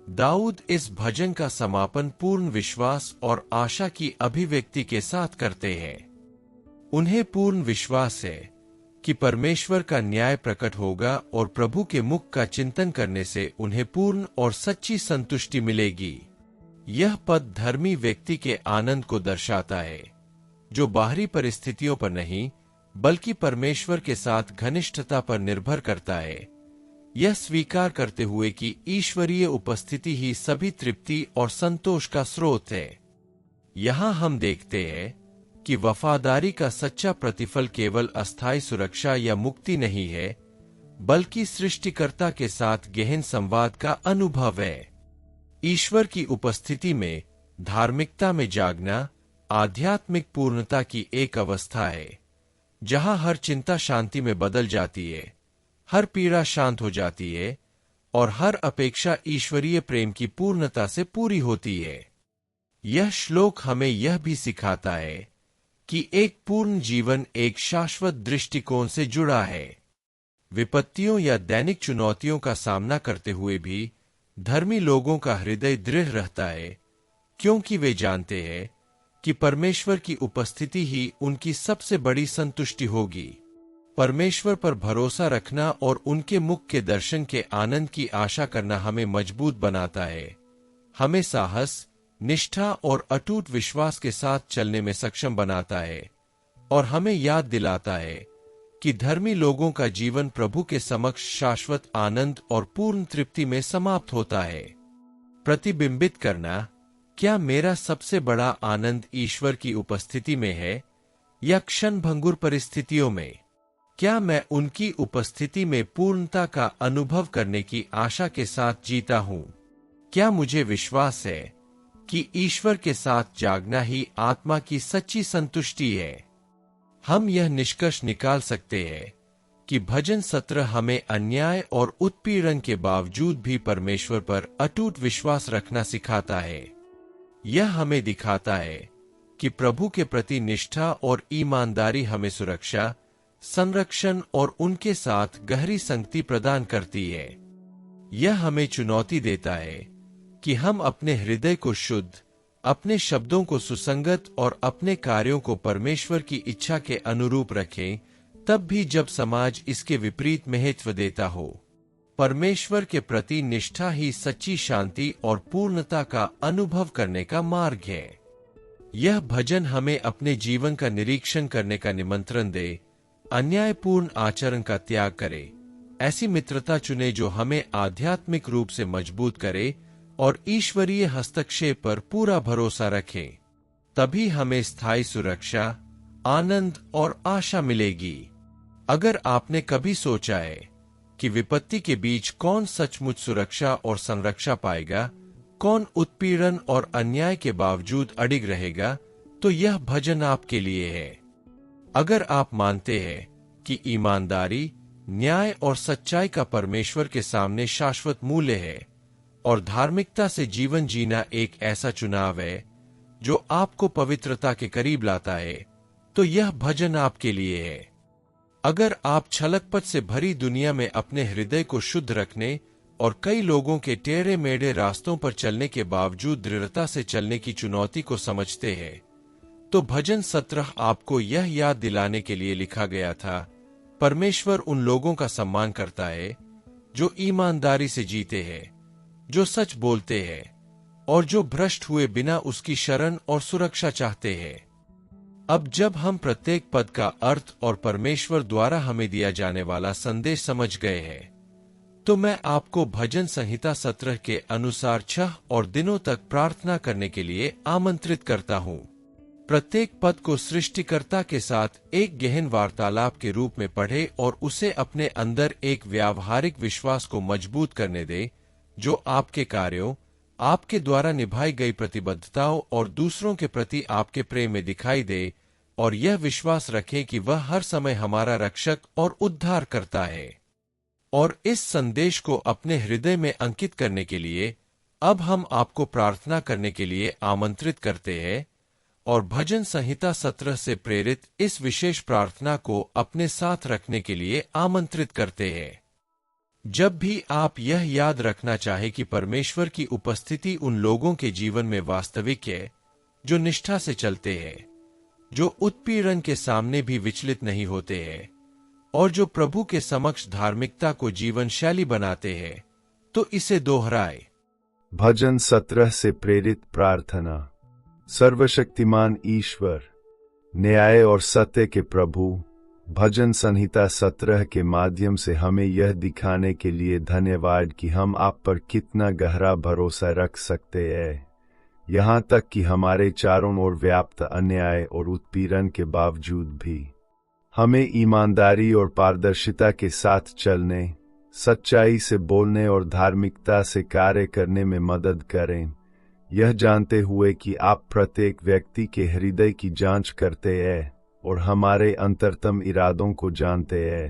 Speaker 1: दाऊद इस भजन का समापन पूर्ण विश्वास और आशा की अभिव्यक्ति के साथ करते हैं। उन्हें पूर्ण विश्वास है कि परमेश्वर का न्याय प्रकट होगा और प्रभु के मुख का चिंतन करने से उन्हें पूर्ण और सच्ची संतुष्टि मिलेगी। यह पद धर्मी व्यक्ति के आनंद को दर्शाता है, जो बाहरी परिस्थितियों पर नहीं बल्कि परमेश्वर के साथ घनिष्ठता पर निर्भर करता है, यह स्वीकार करते हुए कि ईश्वरीय उपस्थिति ही सभी तृप्ति और संतोष का स्रोत है। यहां हम देखते हैं कि वफादारी का सच्चा प्रतिफल केवल अस्थायी सुरक्षा या मुक्ति नहीं है, बल्कि सृष्टिकर्ता के साथ गहन संवाद का अनुभव है। ईश्वर की उपस्थिति में धार्मिकता में जागना आध्यात्मिक पूर्णता की एक अवस्था है, जहां हर चिंता शांति में बदल जाती है, हर पीड़ा शांत हो जाती है और हर अपेक्षा ईश्वरीय प्रेम की पूर्णता से पूरी होती है। यह श्लोक हमें यह भी सिखाता है कि एक पूर्ण जीवन एक शाश्वत दृष्टिकोण से जुड़ा है। विपत्तियों या दैनिक चुनौतियों का सामना करते हुए भी धर्मी लोगों का हृदय दृढ़ रहता है, क्योंकि वे जानते हैं कि परमेश्वर की उपस्थिति ही उनकी सबसे बड़ी संतुष्टि होगी। परमेश्वर पर भरोसा रखना और उनके मुख के दर्शन के आनंद की आशा करना हमें मजबूत बनाता है, हमें साहस, निष्ठा और अटूट विश्वास के साथ चलने में सक्षम बनाता है और हमें याद दिलाता है कि धर्मी लोगों का जीवन प्रभु के समक्ष शाश्वत आनंद और पूर्ण तृप्ति में समाप्त होता है। प्रतिबिंबित करना, क्या मेरा सबसे बड़ा आनंद ईश्वर की उपस्थिति में है या क्षणभंगुर परिस्थितियों में? क्या मैं उनकी उपस्थिति में पूर्णता का अनुभव करने की आशा के साथ जीता हूं? क्या मुझे विश्वास है कि ईश्वर के साथ जागना ही आत्मा की सच्ची संतुष्टि है? हम यह निष्कर्ष निकाल सकते हैं कि भजन सत्र हमें अन्याय और उत्पीड़न के बावजूद भी परमेश्वर पर अटूट विश्वास रखना सिखाता है। यह हमें दिखाता है कि प्रभु के प्रति निष्ठा और ईमानदारी हमें सुरक्षा, संरक्षण और उनके साथ गहरी संगति प्रदान करती है। यह हमें चुनौती देता है कि हम अपने हृदय को शुद्ध, अपने शब्दों को सुसंगत और अपने कार्यों को परमेश्वर की इच्छा के अनुरूप रखें, तब भी जब समाज इसके विपरीत महत्व देता हो। परमेश्वर के प्रति निष्ठा ही सच्ची शांति और पूर्णता का अनुभव करने का मार्ग है। यह भजन हमें अपने जीवन का निरीक्षण करने का निमंत्रण दे, अन्यायपूर्ण आचरण का त्याग करे, ऐसी मित्रता चुने जो हमें आध्यात्मिक रूप से मजबूत करे और ईश्वरीय हस्तक्षेप पर पूरा भरोसा रखे। तभी हमें स्थायी सुरक्षा, आनंद और आशा मिलेगी। अगर आपने कभी सोचा है कि विपत्ति के बीच कौन सचमुच सुरक्षा और संरक्षा पाएगा, कौन उत्पीड़न और अन्याय के बावजूद अडिग रहेगा, तो यह भजन आपके लिए है। अगर आप मानते हैं कि ईमानदारी, न्याय और सच्चाई का परमेश्वर के सामने शाश्वत मूल्य है और धार्मिकता से जीवन जीना एक ऐसा चुनाव है जो आपको पवित्रता के करीब लाता है, तो यह भजन आपके लिए है। अगर आप छलकपट से भरी दुनिया में अपने हृदय को शुद्ध रखने और कई लोगों के टेढ़े मेढ़े रास्तों पर चलने के बावजूद दृढ़ता से चलने की चुनौती को समझते हैं, तो भजन 17 आपको यह याद दिलाने के लिए लिखा गया था। परमेश्वर उन लोगों का सम्मान करता है जो ईमानदारी से जीते हैं, जो सच बोलते हैं और जो भ्रष्ट हुए बिना उसकी शरण और सुरक्षा चाहते हैं। अब जब हम प्रत्येक पद का अर्थ और परमेश्वर द्वारा हमें दिया जाने वाला संदेश समझ गए हैं, तो मैं आपको भजन संहिता 17 के अनुसार 6 और दिनों तक प्रार्थना करने के लिए आमंत्रित करता हूँ। प्रत्येक पद को सृष्टिकर्ता के साथ एक गहन वार्तालाप के रूप में पढ़े और उसे अपने अंदर एक व्यावहारिक विश्वास को मजबूत करने दे, जो आपके कार्यों, आपके द्वारा निभाई गई प्रतिबद्धताओं और दूसरों के प्रति आपके प्रेम में दिखाई दे, और यह विश्वास रखें कि वह हर समय हमारा रक्षक और उद्धार करता है। और इस संदेश को अपने हृदय में अंकित करने के लिए अब हम आपको प्रार्थना करने के लिए आमंत्रित करते हैं और भजन संहिता 17 से प्रेरित इस विशेष प्रार्थना को अपने साथ रखने के लिए आमंत्रित करते हैं। जब भी आप यह याद रखना चाहे कि परमेश्वर की उपस्थिति उन लोगों के जीवन में वास्तविक है जो निष्ठा से चलते हैं, जो उत्पीड़न के सामने भी विचलित नहीं होते हैं और जो प्रभु के समक्ष धार्मिकता को जीवन शैली बनाते हैं, तो इसे दोहराए।
Speaker 2: भजन 17 से प्रेरित प्रार्थना। सर्वशक्तिमान ईश्वर, न्याय और सत्य के प्रभु, भजन संहिता 17 के माध्यम से हमें यह दिखाने के लिए धन्यवाद कि हम आप पर कितना गहरा भरोसा रख सकते हैं, यहाँ तक कि हमारे चारों ओर व्याप्त अन्याय और उत्पीड़न के बावजूद भी हमें ईमानदारी और पारदर्शिता के साथ चलने, सच्चाई से बोलने और धार्मिकता से कार्य करने में मदद करें, यह जानते हुए कि आप प्रत्येक व्यक्ति के हृदय की जांच करते हैं और हमारे अंतरतम इरादों को जानते हैं।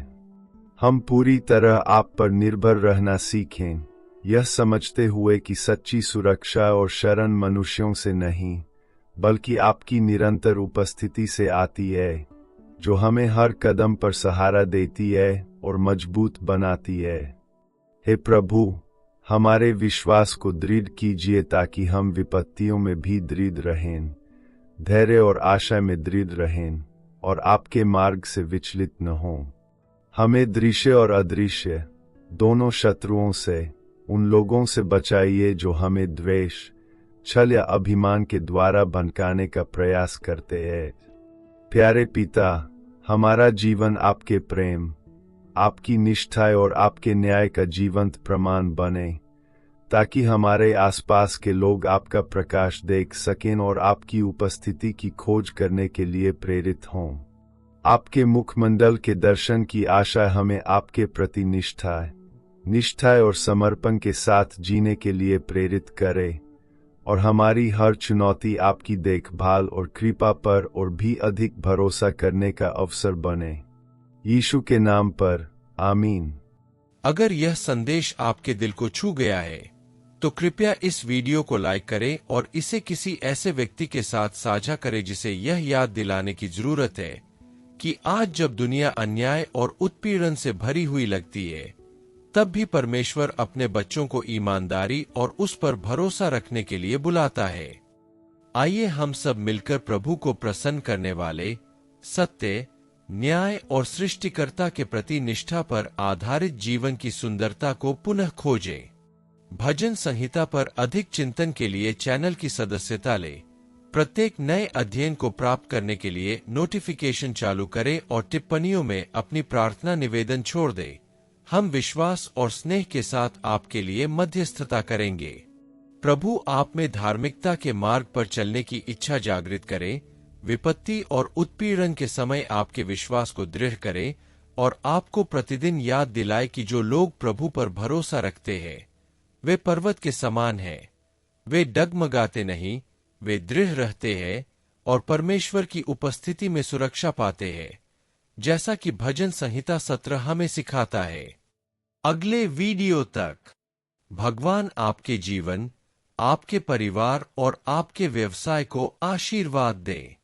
Speaker 2: हम पूरी तरह आप पर निर्भर रहना सीखें, यह समझते हुए कि सच्ची सुरक्षा और शरण मनुष्यों से नहीं, बल्कि आपकी निरंतर उपस्थिति से आती है, जो हमें हर कदम पर सहारा देती है और मजबूत बनाती है। हे प्रभु, हमारे विश्वास को दृढ़ कीजिए ताकि हम विपत्तियों में भी दृढ़ रहें, धैर्य और आशा में दृढ़ रहें और आपके मार्ग से विचलित न हों। हमें दृश्य और अदृश्य दोनों शत्रुओं से, उन लोगों से बचाइए जो हमें द्वेष, छल या अभिमान के द्वारा भड़काने का प्रयास करते हैं। प्यारे पिता, हमारा जीवन आपके प्रेम, आपकी निष्ठा और आपके न्याय का जीवंत प्रमाण बने, ताकि हमारे आसपास के लोग आपका प्रकाश देख सकें और आपकी उपस्थिति की खोज करने के लिए प्रेरित हों। आपके मुखमंडल के दर्शन की आशा हमें आपके प्रति निष्ठा और समर्पण के साथ जीने के लिए प्रेरित करे और हमारी हर चुनौती आपकी देखभाल और कृपा पर और भी अधिक भरोसा करने का अवसर बने। यीशु के नाम पर, आमीन।
Speaker 1: अगर यह संदेश आपके दिल को छू गया है तो कृपया इस वीडियो को लाइक करें और इसे किसी ऐसे व्यक्ति के साथ साझा करें जिसे यह याद दिलाने की जरूरत है कि आज जब दुनिया अन्याय और उत्पीड़न से भरी हुई लगती है, तब भी परमेश्वर अपने बच्चों को ईमानदारी और उस पर भरोसा रखने के लिए बुलाता है। आइए हम सब मिलकर प्रभु को प्रसन्न करने वाले सत्य, न्याय और सृष्टिकर्ता के प्रति निष्ठा पर आधारित जीवन की सुंदरता को पुनः खोजें। भजन संहिता पर अधिक चिंतन के लिए चैनल की सदस्यता लें। प्रत्येक नए अध्ययन को प्राप्त करने के लिए नोटिफिकेशन चालू करें और टिप्पणियों में अपनी प्रार्थना निवेदन छोड़ दें। हम विश्वास और स्नेह के साथ आपके लिए मध्यस्थता करेंगे। प्रभु आप में धार्मिकता के मार्ग पर चलने की इच्छा जागृत करें, विपत्ति और उत्पीड़न के समय आपके विश्वास को दृढ़ करें और आपको प्रतिदिन याद दिलाए कि जो लोग प्रभु पर भरोसा रखते हैं वे पर्वत के समान हैं। वे डगमगाते नहीं, वे दृढ़ रहते हैं और परमेश्वर की उपस्थिति में सुरक्षा पाते हैं, जैसा कि भजन संहिता 17 हमें सिखाता है। अगले वीडियो तक भगवान आपके जीवन, आपके परिवार और आपके व्यवसाय को आशीर्वाद दे।